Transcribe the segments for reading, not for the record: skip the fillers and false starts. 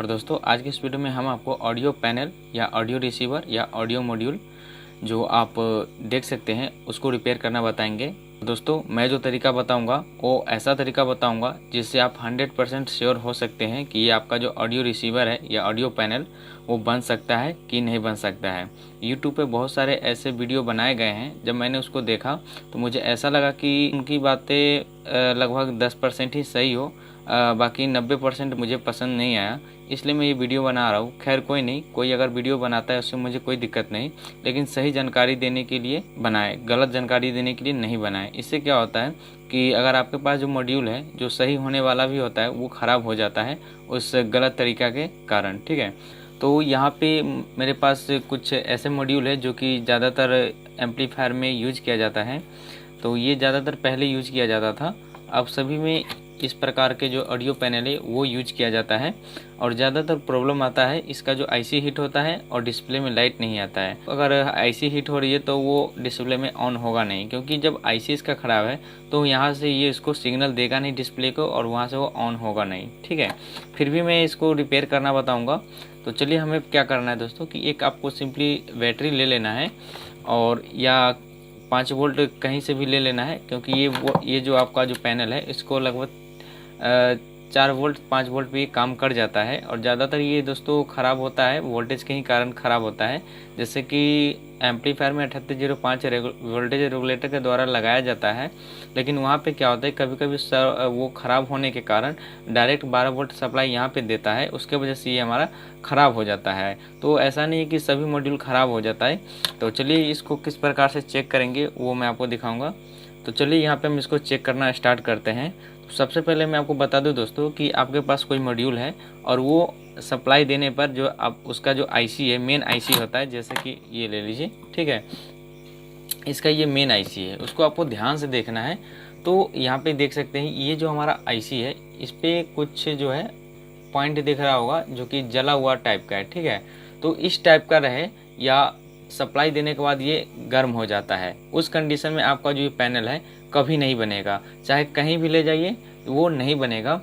और दोस्तों आज के इस वीडियो में हम आपको ऑडियो पैनल या ऑडियो रिसीवर या ऑडियो मॉड्यूल जो आप देख सकते हैं उसको रिपेयर करना बताएंगे। दोस्तों मैं जो तरीका बताऊंगा वो ऐसा तरीका बताऊंगा जिससे आप 100% श्योर हो सकते हैं कि ये आपका जो ऑडियो रिसीवर है या ऑडियो पैनल वो बन सकता है कि नहीं बन सकता है। यूट्यूब पे बहुत सारे ऐसे वीडियो बनाए गए हैं, जब मैंने उसको देखा तो मुझे ऐसा लगा कि उनकी बातें लगभग 10% ही सही हो, बाकी 90% मुझे पसंद नहीं आया, इसलिए मैं ये वीडियो बना रहा हूँ। खैर कोई नहीं, कोई अगर वीडियो बनाता है उससे मुझे कोई दिक्कत नहीं, लेकिन सही जानकारी देने के लिए बनाए, गलत जानकारी देने के लिए नहीं बनाए। इससे क्या होता है कि अगर आपके पास जो मॉड्यूल है जो सही होने वाला भी होता है वो ख़राब हो जाता है उस गलत तरीका के कारण। ठीक है, तो यहाँ पे मेरे पास कुछ ऐसे मॉड्यूल है जो कि ज़्यादातर एम्पलीफायर में यूज किया जाता है। तो ये ज़्यादातर पहले यूज किया जाता था, अब सभी में इस प्रकार के जो ऑडियो पैनल है वो यूज किया जाता है। और ज़्यादातर प्रॉब्लम आता है इसका जो आईसी हिट होता है और डिस्प्ले में लाइट नहीं आता है। अगर आईसी हिट हो रही है तो वो डिस्प्ले में ऑन होगा नहीं, क्योंकि जब आईसी इसका ख़राब है तो यहाँ से ये इसको सिग्नल देगा नहीं डिस्प्ले को और वहाँ से वो ऑन होगा नहीं। ठीक है, फिर भी मैं इसको रिपेयर करना बताऊँगा। तो चलिए हमें क्या करना है दोस्तों कि एक आपको सिंपली बैटरी ले लेना है और या 5 वोल्ट कहीं से भी ले लेना है, क्योंकि ये जो आपका जो पैनल है इसको लगभग 4 वोल्ट 5 वोल्ट पे काम कर जाता है। और ज़्यादातर ये दोस्तों ख़राब होता है वोल्टेज के ही कारण ख़राब होता है। जैसे कि एम्पलीफायर में 3805 वोल्टेज रेगुलेटर के द्वारा लगाया जाता है, लेकिन वहाँ पे क्या होता है कभी कभी वो ख़राब होने के कारण डायरेक्ट 12 वोल्ट सप्लाई यहाँ पे देता है, उसके वजह से ये हमारा ख़राब हो जाता है। तो ऐसा नहीं है कि सभी मॉड्यूल ख़राब हो जाता है। तो चलिए इसको किस प्रकार से चेक करेंगे वो मैं आपको दिखाऊँगा। तो चलिए यहाँ पे हम इसको चेक करना स्टार्ट करते हैं। तो सबसे पहले मैं आपको बता दूं दोस्तों कि आपके पास कोई मॉड्यूल है और वो सप्लाई देने पर जो आप उसका जो आईसी है, मेन आईसी होता है, जैसे कि ये ले लीजिए। ठीक है, इसका ये मेन आईसी है, उसको आपको ध्यान से देखना है। तो यहाँ पे देख सकते हैं ये जो हमारा आईसी है इस पर कुछ जो है पॉइंट दिख रहा होगा जो कि जला हुआ टाइप का है। ठीक है, तो इस टाइप का रहे या सप्लाई देने के बाद ये गर्म हो जाता है, उस कंडीशन में आपका जो ये पैनल है कभी नहीं बनेगा। चाहे कहीं भी ले जाइए वो नहीं बनेगा,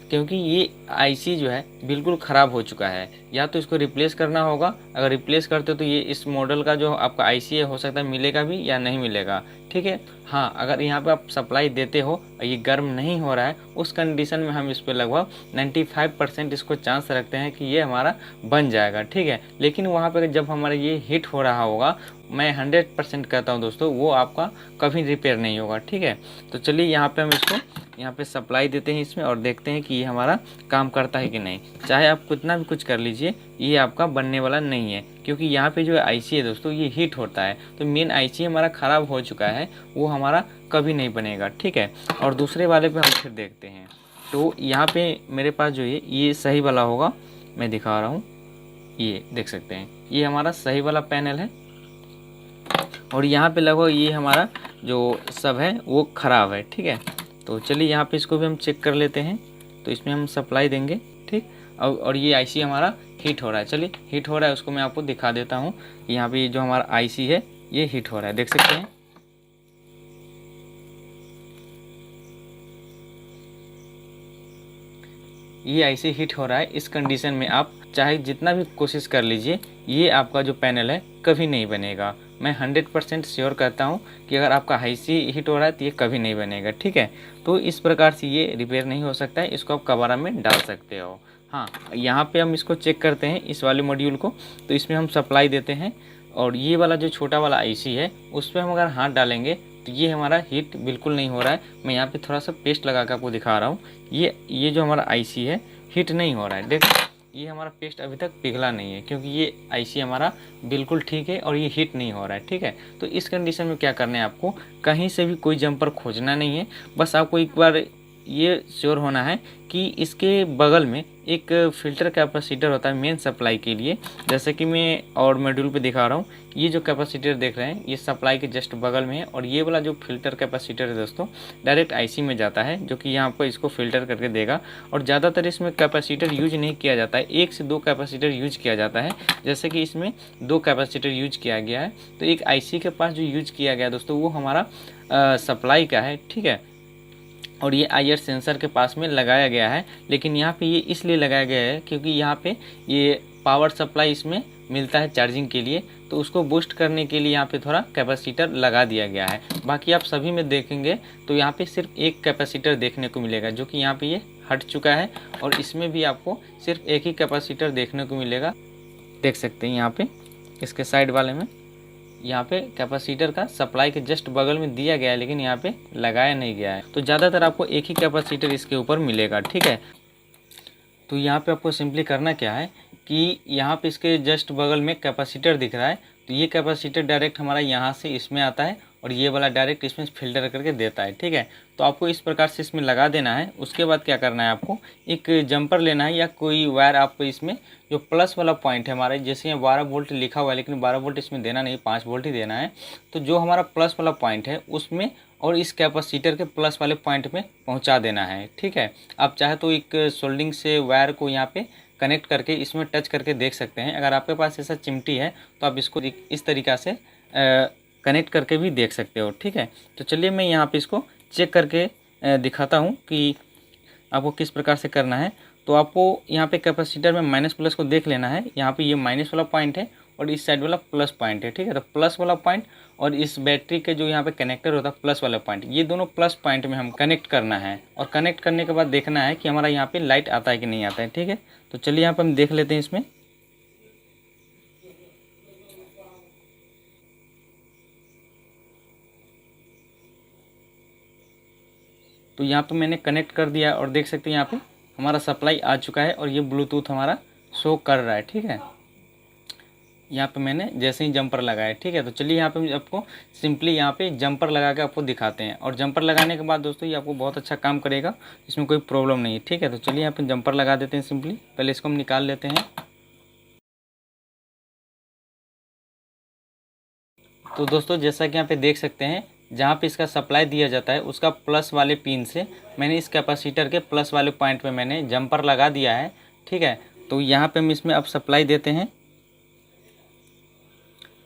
क्योंकि ये आईसी जो है बिल्कुल ख़राब हो चुका है। या तो इसको रिप्लेस करना होगा, अगर रिप्लेस करते हो तो ये इस मॉडल का जो आपका आईसी है हो सकता है मिलेगा भी या नहीं मिलेगा। ठीक है, हाँ अगर यहाँ पे आप सप्लाई देते हो और ये गर्म नहीं हो रहा है उस कंडीशन में हम इस पर लगभग 95% इसको चांस रखते हैं कि ये हमारा बन जाएगा। ठीक है, लेकिन वहाँ पर जब हमारा ये हिट हो रहा होगा, मैं 100% कहता हूँ दोस्तों वो आपका कभी रिपेयर नहीं होगा। ठीक है, तो चलिए यहाँ पे हम इसको यहाँ पे सप्लाई देते हैं इसमें और देखते हैं कि ये हमारा काम करता है कि नहीं। चाहे आप कितना भी कुछ कर लीजिए ये आपका बनने वाला नहीं है, क्योंकि यहाँ पे जो आईसी है दोस्तों ये हीट होता है। तो मेन आईसी हमारा ख़राब हो चुका है, वो हमारा कभी नहीं बनेगा। ठीक है, और दूसरे वाले पे हम फिर देखते हैं। तो यहाँ पे मेरे पास जो है ये सही वाला होगा, मैं दिखा रहा हूँ, ये देख सकते हैं ये हमारा सही वाला पैनल है। और यहाँ पे लगभग ये हमारा जो सब है वो ख़राब है। ठीक है, तो चलिए यहाँ पे इसको भी हम चेक कर लेते हैं। तो इसमें हम सप्लाई देंगे। ठीक, और ये आईसी हमारा हीट हो रहा है। चलिए हीट हो रहा है उसको मैं आपको दिखा देता हूँ। यहाँ पे जो हमारा आईसी है ये हीट हो रहा है, देख सकते हैं। ये आईसी हीट हो रहा है, इस कंडीशन में आप चाहे जितना भी कोशिश कर लीजिए ये आपका जो पैनल है कभी नहीं बनेगा। मैं 100% श्योर कहता हूँ कि अगर आपका आईसी हीट हो रहा है तो ये कभी नहीं बनेगा। ठीक है, तो इस प्रकार से ये रिपेयर नहीं हो सकता है, इसको आप कबाड़ा में डाल सकते हो। हाँ, यहाँ पे हम इसको चेक करते हैं इस वाले मॉड्यूल को। तो इसमें हम सप्लाई देते हैं और ये वाला जो छोटा वाला आईसी है उस पर हम अगर हाथ डालेंगे तो ये हमारा हीट बिल्कुल नहीं हो रहा है। मैं यहाँ पे थोड़ा सा पेस्ट लगा कर आपको दिखा रहा हूँ। ये जो हमारा आईसी है हीट नहीं हो रहा है, देख ये हमारा पेस्ट अभी तक पिघला नहीं है, क्योंकि ये आईसी हमारा बिल्कुल ठीक है और ये हीट नहीं हो रहा है। ठीक है, तो इस कंडीशन में क्या करना है, आपको कहीं से भी कोई जम्पर खोजना नहीं है। बस आपको एक बार ये श्योर होना है कि इसके बगल में एक फ़िल्टर कैपेसिटर होता है मेन सप्लाई के लिए, जैसे कि मैं और मॉड्यूल पे दिखा रहा हूँ। ये जो कैपेसिटर देख रहे हैं ये सप्लाई के जस्ट बगल में है, और ये वाला जो फ़िल्टर कैपेसिटर है दोस्तों डायरेक्ट आईसी में जाता है, जो कि यहाँ पर इसको फ़िल्टर करके देगा। और ज़्यादातर इसमें कैपेसिटर यूज नहीं किया जाता है, 1 से 2 कैपेसिटर यूज किया जाता है। जैसे कि इसमें 2 कैपेसिटर यूज किया गया है, तो एक आईसी के पास जो यूज किया गया दोस्तों वो हमारा सप्लाई का है। ठीक है, और ये IR सेंसर के पास में लगाया गया है। लेकिन यहाँ पे ये इसलिए लगाया गया है क्योंकि यहाँ पे ये पावर सप्लाई इसमें मिलता है चार्जिंग के लिए, तो उसको बूस्ट करने के लिए यहाँ पे थोड़ा कैपेसिटर लगा दिया गया है। बाकी आप सभी में देखेंगे तो यहाँ पे सिर्फ एक कैपेसिटर देखने को मिलेगा, जो कि यहाँ पे ये हट चुका है, और इसमें भी आपको सिर्फ एक ही कैपेसिटर देखने को मिलेगा। देख सकते हैं यहाँ पे इसके साइड वाले में यहाँ पे कैपेसिटर का सप्लाई के जस्ट बगल में दिया गया है, लेकिन यहाँ पे लगाया नहीं गया है। तो ज़्यादातर आपको एक ही कैपेसिटर इसके ऊपर मिलेगा, ठीक है। तो यहाँ पे आपको सिंपली करना क्या है कि यहाँ पे इसके जस्ट बगल में कैपेसिटर दिख रहा है, तो ये कैपेसिटर डायरेक्ट हमारा यहाँ से इसमें आता है और ये वाला डायरेक्ट इसमें फिल्टर करके देता है, ठीक है। तो आपको इस प्रकार से इसमें लगा देना है। उसके बाद क्या करना है, आपको एक जंपर लेना है या कोई वायर, आप इसमें जो प्लस वाला पॉइंट है हमारे, जैसे यहाँ 12 वोल्ट लिखा हुआ है, लेकिन 12 वोल्ट इसमें देना नहीं, 5 वोल्ट ही देना है। तो जो हमारा प्लस वाला पॉइंट है उसमें और इस कैपेसिटर के प्लस वाले पॉइंट में पहुँचा देना है, ठीक है। आप चाहे तो एक सोल्डिंग से वायर को यहाँ पे कनेक्ट करके इसमें टच करके देख सकते हैं। अगर आपके पास ऐसा चिमटी है तो आप इसको इस तरीक़ा से कनेक्ट करके भी देख सकते हो, ठीक है। तो चलिए मैं यहाँ पे इसको चेक करके दिखाता हूँ कि आपको किस प्रकार से करना है। तो आपको यहाँ पे कैपेसिटर में माइनस प्लस को देख लेना है। यहाँ पे ये माइनस वाला पॉइंट है और इस साइड वाला प्लस पॉइंट है, ठीक है। तो प्लस वाला पॉइंट और इस बैटरी के जो यहाँ पे कनेक्टर होता है प्लस वाला पॉइंट, ये दोनों प्लस पॉइंट में हम कनेक्ट करना है, और कनेक्ट करने के बाद देखना है कि हमारा यहाँ पे लाइट आता है कि नहीं आता है, ठीक है। तो चलिए यहाँ पर हम देख लेते हैं इसमें। तो यहाँ पे मैंने कनेक्ट कर दिया और देख सकते हैं यहाँ पे हमारा सप्लाई आ चुका है और ये ब्लूटूथ हमारा शो कर रहा है, ठीक है। यहाँ पे मैंने जैसे ही जंपर लगाया, ठीक है। तो चलिए यहाँ पे आपको सिंपली यहाँ पे जंपर लगा के आपको दिखाते हैं, और जंपर लगाने के बाद दोस्तों ये आपको बहुत अच्छा काम करेगा, इसमें कोई प्रॉब्लम नहीं है, ठीक है। तो चलिए यहाँ पे जंपर लगा देते हैं सिंपली। पहले इसको हम निकाल लेते हैं। तो दोस्तों जैसा कि यहाँ पे देख सकते हैं, जहाँ पे इसका सप्लाई दिया जाता है उसका प्लस वाले पिन से मैंने इस कैपेसिटर के प्लस वाले पॉइंट पे मैंने जंपर लगा दिया है, ठीक है। तो यहाँ पे हम इसमें अब सप्लाई देते हैं।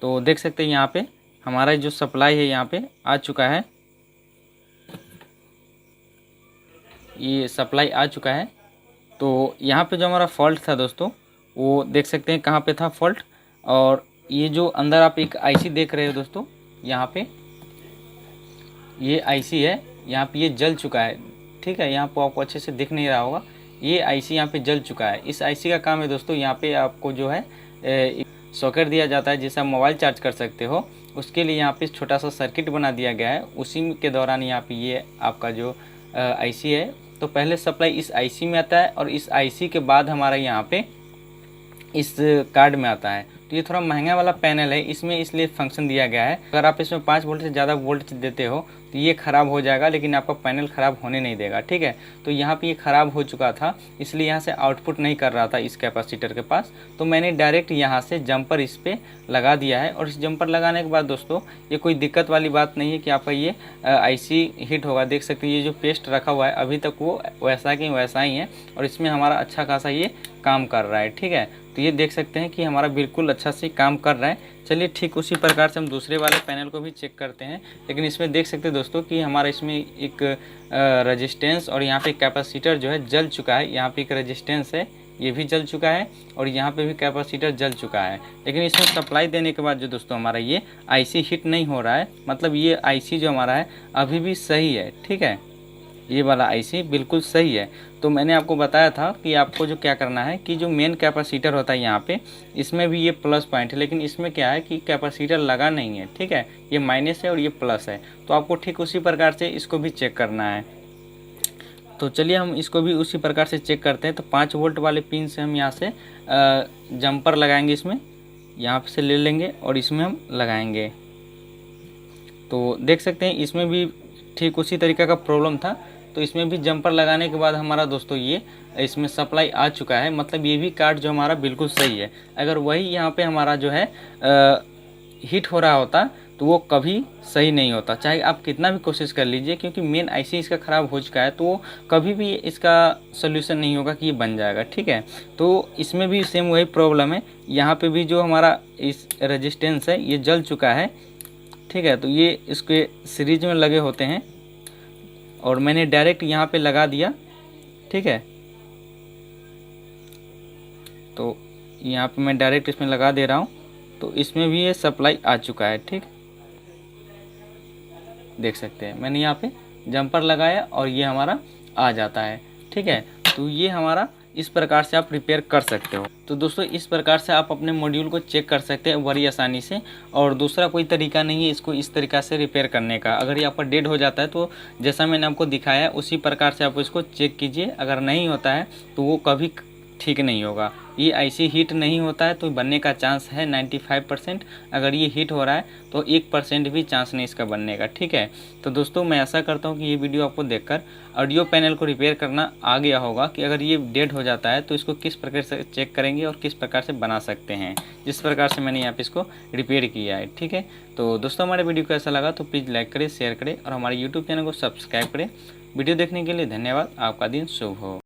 तो देख सकते हैं यहाँ पे हमारा जो सप्लाई है यहाँ पे आ चुका है, ये सप्लाई आ चुका है। तो यहाँ पे जो हमारा फॉल्ट था दोस्तों, वो देख सकते हैं कहाँ पे था फॉल्ट। और ये जो अंदर आप एक आईसी देख रहे हो दोस्तों, यहाँ पे ये आईसी है, यहाँ पे ये जल चुका है, ठीक है। यहाँ पे आपको अच्छे से दिख नहीं रहा होगा, ये आईसी यहाँ पे जल चुका है। इस आईसी का काम है दोस्तों, यहाँ पे आपको जो है सॉकेट दिया जाता है जिससे आप मोबाइल चार्ज कर सकते हो। उसके लिए यहाँ पे छोटा सा सर्किट बना दिया गया है। उसी के दौरान यहाँ पे ये आपका जो आईसी है, तो पहले सप्लाई इस आईसी में आता है और इस आईसी के बाद हमारा यहाँ पे इस कार्ड में आता है। तो ये थोड़ा महंगा वाला पैनल है, इसमें इसलिए फंक्शन दिया गया है। अगर आप इसमें 5 वोल्ट से ज़्यादा वोल्ट देते हो तो ये ख़राब हो जाएगा, लेकिन आपका पैनल ख़राब होने नहीं देगा, ठीक है। तो यहाँ पे ये ख़राब हो चुका था, इसलिए यहाँ से आउटपुट नहीं कर रहा था इस कैपेसिटर के पास। तो मैंने डायरेक्ट यहाँ से जंपर इस पर लगा दिया है। और इस जंपर लगाने के बाद दोस्तों ये कोई दिक्कत वाली बात नहीं है कि आपका ये आईसी हिट होगा। देख सकते हैं ये जो पेस्ट रखा हुआ है अभी तक वो वैसा कि वैसा ही है, और इसमें हमारा अच्छा खासा ये काम कर रहा है, ठीक है। तो ये देख सकते हैं कि हमारा बिल्कुल अच्छा से काम कर रहा है। चलिए ठीक उसी प्रकार से हम दूसरे वाले पैनल को भी चेक करते हैं। लेकिन इसमें देख सकते हैं दोस्तों कि हमारा इसमें एक रेजिस्टेंस और यहाँ पे कैपेसिटर जो है जल चुका है। यहाँ पे एक रेजिस्टेंस है, ये भी जल चुका है, और यहाँ पे भी कैपेसिटर जल चुका है। लेकिन इसमें सप्लाई देने के बाद जो दोस्तों हमारा ये आईसी हिट नहीं हो रहा है, मतलब ये आईसी जो हमारा है अभी भी सही है, ठीक है। ये वाला आईसी बिल्कुल सही है। तो मैंने आपको बताया था कि आपको जो क्या करना है कि जो मेन कैपेसिटर होता है यहाँ पे, इसमें भी ये प्लस पॉइंट है, लेकिन इसमें क्या है कि कैपेसिटर लगा नहीं है, ठीक है। ये माइनस है और ये प्लस है। तो आपको ठीक उसी प्रकार से इसको भी चेक करना है। तो चलिए हम इसको भी उसी प्रकार से चेक करते हैं। तो 5 वोल्ट वाले पिन से हम यहाँ से जंपर लगाएंगे, इसमें यहाँ से ले लेंगे और इसमें हम लगाएंगे। तो देख सकते हैं इसमें भी ठीक उसी तरीके का प्रॉब्लम था। तो इसमें भी जंपर लगाने के बाद हमारा दोस्तों ये इसमें सप्लाई आ चुका है, मतलब ये भी कार्ड जो हमारा बिल्कुल सही है। अगर वही यहाँ पे हमारा जो है हिट हो रहा होता तो वो कभी सही नहीं होता, चाहे आप कितना भी कोशिश कर लीजिए, क्योंकि मेन आईसी इसका ख़राब हो चुका है। तो कभी भी इसका सोल्यूशन नहीं होगा कि ये बन जाएगा, ठीक है। तो इसमें भी सेम वही प्रॉब्लम है। यहाँ पे भी जो हमारा इस रेजिस्टेंस है ये जल चुका है, ठीक है। तो ये इसके सीरीज में लगे होते हैं और मैंने डायरेक्ट यहाँ पे लगा दिया, ठीक है। तो यहाँ पे मैं डायरेक्ट इसमें लगा दे रहा हूँ, तो इसमें भी ये सप्लाई आ चुका है, ठीक। देख सकते हैं मैंने यहाँ पे जंपर लगाया और ये हमारा आ जाता है, ठीक है। तो ये हमारा इस प्रकार से आप रिपेयर कर सकते हो। तो दोस्तों इस प्रकार से आप अपने मॉड्यूल को चेक कर सकते हैं बड़ी आसानी से, और दूसरा कोई तरीका नहीं है इसको इस तरीक़ा से रिपेयर करने का। अगर ये आपका डेड हो जाता है तो जैसा मैंने आपको दिखाया है उसी प्रकार से आप इसको चेक कीजिए। अगर नहीं होता है तो वो कभी ठीक नहीं होगा। ये ऐसे हीट नहीं होता है तो बनने का चांस है 95%। अगर ये हीट हो रहा है तो 1% भी चांस नहीं इसका बनने का, ठीक है। तो दोस्तों मैं ऐसा करता हूँ कि ये वीडियो आपको देखकर ऑडियो पैनल को रिपेयर करना आ गया होगा कि अगर ये डेड हो जाता है तो इसको किस प्रकार से चेक करेंगे और किस प्रकार से बना सकते हैं, जिस प्रकार से मैंने यहाँ पे इसको रिपेयर किया है, ठीक है। तो दोस्तों हमारे वीडियो को ऐसा लगा तो प्लीज़ लाइक करें, शेयर करें और हमारे यूट्यूब चैनल को सब्सक्राइब करें। वीडियो देखने के लिए धन्यवाद। आपका दिन शुभ हो।